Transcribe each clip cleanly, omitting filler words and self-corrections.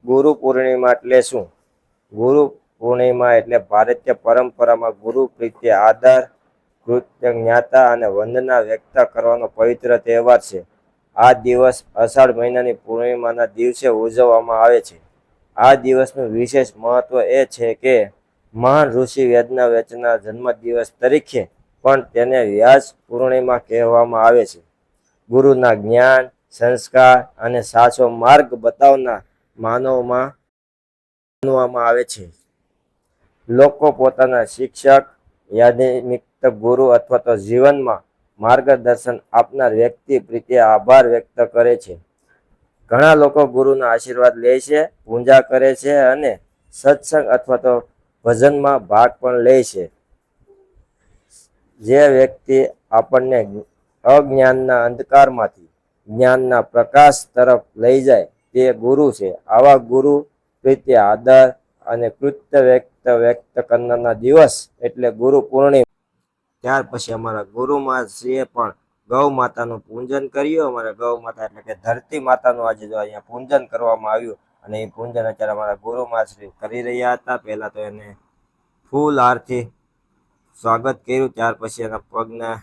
ગુરુ પૂર્ણિમા એટલે શું? ગુરુ પૂર્ણિમા એટલે ભારતીય પરંપરામાં ગુરુ પ્રત્યે આદર, કૃતજ્ઞતા અને વંદના વ્યક્ત કરવાનો પવિત્ર તહેવાર છે. આ દિવસ અષાઢ મહિનાની પૂર્ણિમાના દિવસે ઉજવવામાં આવે છે. આ દિવસનું વિશેષ મહત્વ એ છે કે મહાન ઋષિ વેદવ્યાસના જન્મદિવસ તરીકે પણ તેને વ્યાસ પૂર્ણિમા કહેવામાં આવે છે. ગુરુના જ્ઞાન, સંસ્કાર અને સાચો માર્ગ બતાવનાર માનવામાં આવે છે. લોકો પોતાના શિક્ષક, યાજ્ઞિક ગુરુ અથવા તો જીવનમાં માર્ગદર્શન આપનાર વ્યક્તિ પ્રત્યે આભાર વ્યક્ત કરે છે. ઘણા લોકો ગુરુના આશીર્વાદ લે છે, પૂજા કરે છે અને સત્સંગ અથવા તો ભજનમાં ભાગ પણ લે છે. જે વ્યક્તિ આપણને અજ્ઞાનના અંધકારમાંથી જ્ઞાનના પ્રકાશ તરફ લઈ જાય તે ગુરુ છે. આવા ગુરુ પ્રત્યે આદર અને કૃતજ્ઞતા વ્યક્ત કરનારના દિવસ એટલે ગુરુ પૂર્ણિમા. ત્યાર પછી અમારા ગુરુમાશ્રીએ પણ ગૌ માતાનું પૂજન કર્યું. અમારા ગૌ માતા એટલે કે ધરતી માતાનું આજે જો અહીંયા પૂજન કરવામાં આવ્યું અને એ પૂજન અત્યારે અમારા ગુરુમાશ્રી કરી રહ્યા હતા. પહેલા તો એને ફૂલ હારથી સ્વાગત કર્યું, ત્યાર પછી એના પગના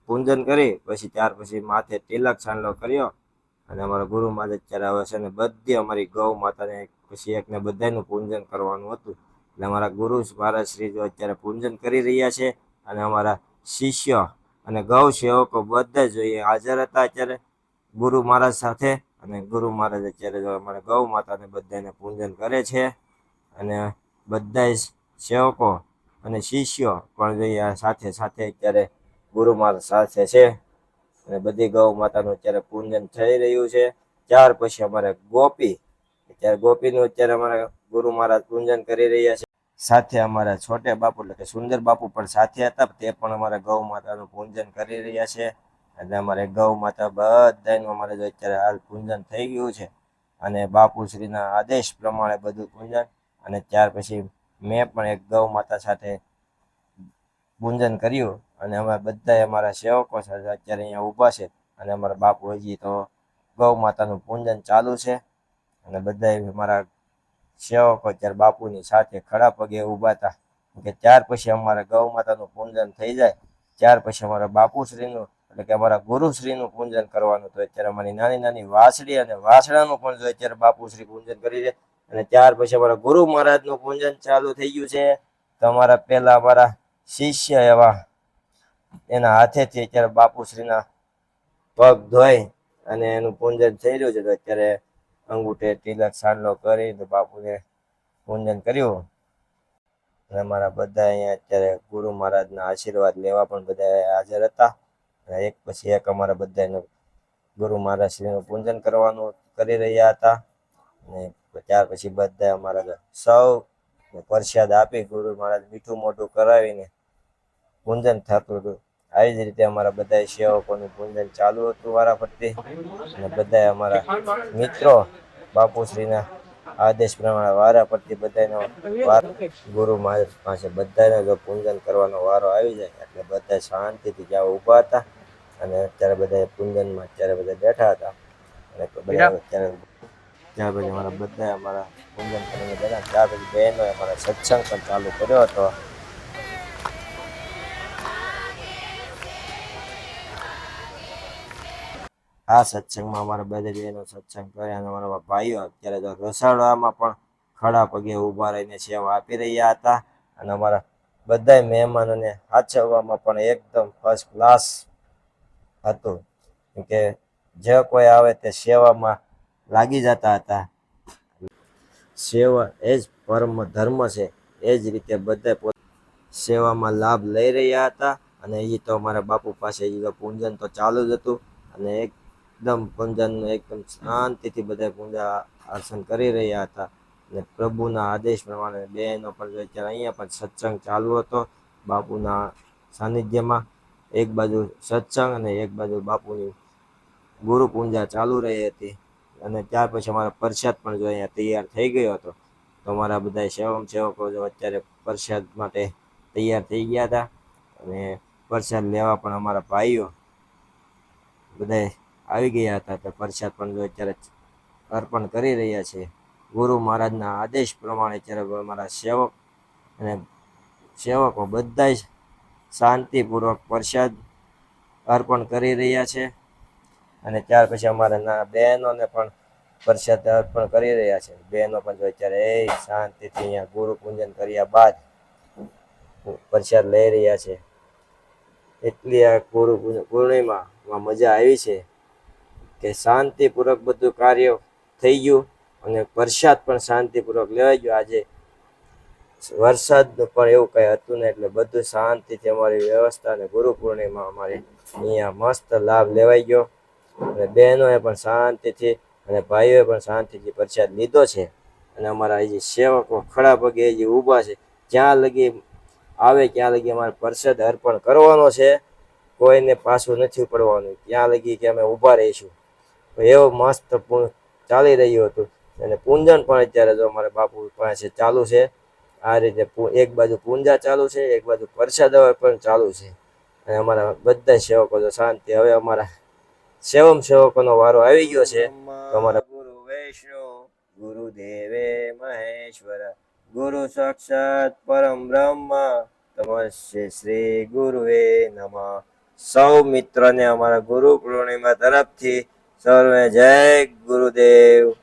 પૂજન કરી, પછી ત્યાર પછી માથે તિલક સાંડલો કર્યો અને અમારા ગુરુ માતા અત્યારે આવે છે. અને બધી અમારી ગૌ માતાને પછી એકને બધાનું પૂજન કરવાનું હતું એટલે અમારા ગુરુ મહારાજ શ્રી જો અત્યારે પૂજન કરી રહ્યા છે. અને અમારા શિષ્યો અને ગૌ સેવકો બધા જોઈએ હાજર હતા અત્યારે ગુરુ મહારાજ સાથે. અને ગુરુ મહારાજ અત્યારે જો અમારા ગૌ માતાને બધાને પૂજન કરે છે. અને બધા સેવકો અને શિષ્યો પણ જોઈએ સાથે સાથે અત્યારે ગુરુ મહારાજ સાથે છે. અને બધી ગૌ માતાનું અત્યારે પૂજન થઈ રહ્યું છે. ત્યાર પછી અમારે ગોપીનું અત્યારે અમારા ગુરુ મહારાજ પૂજન કરી રહ્યા છે. સાથે અમારા છોટે બાપુ એટલે કે સુંદર બાપુ પણ સાથે હતા, તે પણ અમારા ગૌ માતાનું પૂજન કરી રહ્યા છે. એટલે અમારે ગૌ માતા બધાનું અમારે જો અત્યારે હાલ પૂજન થઈ ગયું છે. અને બાપુશ્રીના આદેશ પ્રમાણે બધું પૂજન. અને ત્યાર પછી મેં પણ એક ગૌ માતા સાથે પૂજન કર્યું. અને અમે બધા અમારા સેવકો સાથે અત્યારે અહીંયા ઊભા છે. અને અમારા બાપુ હજી તો ગૌ માતાનું પૂજન ચાલુ છે. અને બધા અમારા સેવકો અત્યારે બાપુની સાથે ખડા પગે ઊભા હતા કે ત્યાર પછી અમારા ગૌ માતાનું પૂજન થઈ જાય ત્યાર પછી અમારા બાપુશ્રીનું એટલે કે અમારા ગુરુશ્રીનું પૂજન કરવાનું. તો અત્યારે અમારી નાની નાની વાછડી અને વાછડાનું પણ જો અત્યારે બાપુશ્રી પૂજન કરી છે. અને ત્યાર પછી અમારા ગુરુ મહારાજનું પૂજન ચાલુ થઈ ગયું છે. તો અમારા પહેલા અમારા શિષ્ય એવા એના હાથેથી અત્યારે બાપુશ્રીના પગ ધોઈ અને એનું પૂજન થઈ રહ્યું છે. તો અત્યારે અંગૂઠે તિલક સાંડલો કરી બાપુને પૂજન કર્યું. અને અમારા બધા અહીંયા અત્યારે ગુરુ મહારાજના આશીર્વાદ લેવા પણ બધા હાજર હતા. અને એક પછી એક અમારા બધાનું ગુરુ મહારાજ શ્રીનું પૂજન કરવાનું કરી રહ્યા હતા. અને ત્યાર પછી બધા અમારા સૌ પ્રસાદ આપી ગુરુ મહારાજ મીઠું મોઢું કરાવીને પૂજન થતું હતું. આવી જ રીતે અમારા બધા સેવકોનું પૂજન ચાલુ હતું વારાફરતી. અને બધા અમારા મિત્રો બાપુશ્રીના આદેશ પ્રમાણે વારાફરતી બધાનો ગુરુ મહારાજ પાસે બધાને જો પૂજન કરવાનો વારો આવી જાય એટલે બધા શાંતિથી જ્યાં ઊભા હતા. અને અત્યારે બધા પૂજનમાં અત્યારે બધા બેઠા હતા. અને બધા અત્યારે ત્યાર પછી અમારા બધા અમારા પૂજન કરીને બેઠા. ત્યાર પછી બહેનોએ અમારા સત્સંગ પણ ચાલુ કર્યો હતો. આ સત્સંગમાં અમારા બધા બહેનો સત્સંગ કર્યા અને અમારા ભાઈઓ અત્યારે તો રસોડામાં પણ ખડા પગે ઊભા રહીને સેવા આપી રહ્યા હતા. અને અમારા બધા મહેમાનોને સાચવવામાં પણ એકદમ ફર્સ્ટ ક્લાસ હતું. કે જે કોઈ આવે તે સેવામાં લાગી જતા હતા. સેવા એ જ પરમ ધર્મ છે. એ જ રીતે બધા સેવામાં લાભ લઈ રહ્યા હતા. અને એ તો અમારા બાપુ પાસે પૂજન તો ચાલુ જ હતું. અને એકદમ પૂજન એકદમ શાંતિથી બધા પૂજા અર્ચન કરી રહ્યા હતા. અને પ્રભુના આદેશ પ્રમાણે બહેનો પણ અત્યારે અહીંયા પણ સત્સંગ ચાલુ હતો બાપુના સાનિધ્યમાં. એક બાજુ સત્સંગ અને એક બાજુ બાપુની ગુરુ પૂજા ચાલુ રહી હતી. અને ત્યાર પછી અમારો પ્રસાદ પણ જો અહીંયા તૈયાર થઈ ગયો હતો. તો અમારા બધા સેવકો જો અત્યારે પ્રસાદ માટે તૈયાર થઈ ગયા હતા. અને પ્રસાદ લેવા પણ અમારા ભાઈઓ બધા આવી ગયા હતા. તો પ્રસાદ પણ જો અત્યારે અર્પણ કરી રહ્યા છે. ગુરુ મહારાજના આદેશ પ્રમાણે અત્યારે અમારા સેવક અને સેવકો બધા શાંતિપૂર્વક પ્રસાદ અર્પણ કરી રહ્યા છે. અને ત્યાર પછી અમારા નાના બહેનોને પણ પ્રસાદ અર્પણ કરી રહ્યા છે. બહેનો પણ જો અત્યારે શાંતિથી અહીંયા ગુરુ પૂજન કર્યા બાદ પ્રસાદ લઈ રહ્યા છે. એટલી આ ગુરુ પૂર્ણિમામાં મજા આવી છે કે શાંતિપૂર્વક બધું કાર્ય થઈ ગયું અને પ્રસાદ પણ શાંતિપૂર્વક લેવાઈ ગયો. આજે વરસાદનું પણ એવું કંઈ હતું ને એટલે બધું શાંતિથી અમારી વ્યવસ્થા અને ગુરુ પૂર્ણિમા અમારી અહીંયા મસ્ત લાભ લેવાઈ ગયો. અને બહેનોએ પણ શાંતિથી અને ભાઈઓએ પણ શાંતિથી પ્રસાદ લીધો છે. અને અમારા જે સેવકો ખડા પગે જે ઊભા છે, જ્યાં લગી આવે ત્યાં લગી અમારે પ્રસાદ અર્પણ કરવાનો છે. કોઈને પાછું નથી પડવાનું, ત્યાં લગી કે અમે ઊભા રહીશું. એવો મસ્ત ચાલી રહ્યું હતું. અને પૂંજન પણ અત્યારે જો અમારા બાપુ પાસે ચાલુ છે. આ રીતે એક બાજુ પૂંજા ચાલુ છે, એક બાજુ પ્રસાદ પણ ચાલુ છે. અને અમારા બધા સેવકો તો શાંતિ. હવે અમારા સેવકોનો વારો આવી ગયો છે. તો અમારા ગુરુ વૈષ્ણવ ગુરુદેવે મહેશ્વર ગુરુ સાક્ષાત પરમ બ્રહ્મ તમસ્ય શ્રી ગુરુવે નમઃ. સૌ મિત્રોને અમારા ગુરુ પૂર્ણિમા તરફથી સર્વે જય ગુરુદેવ.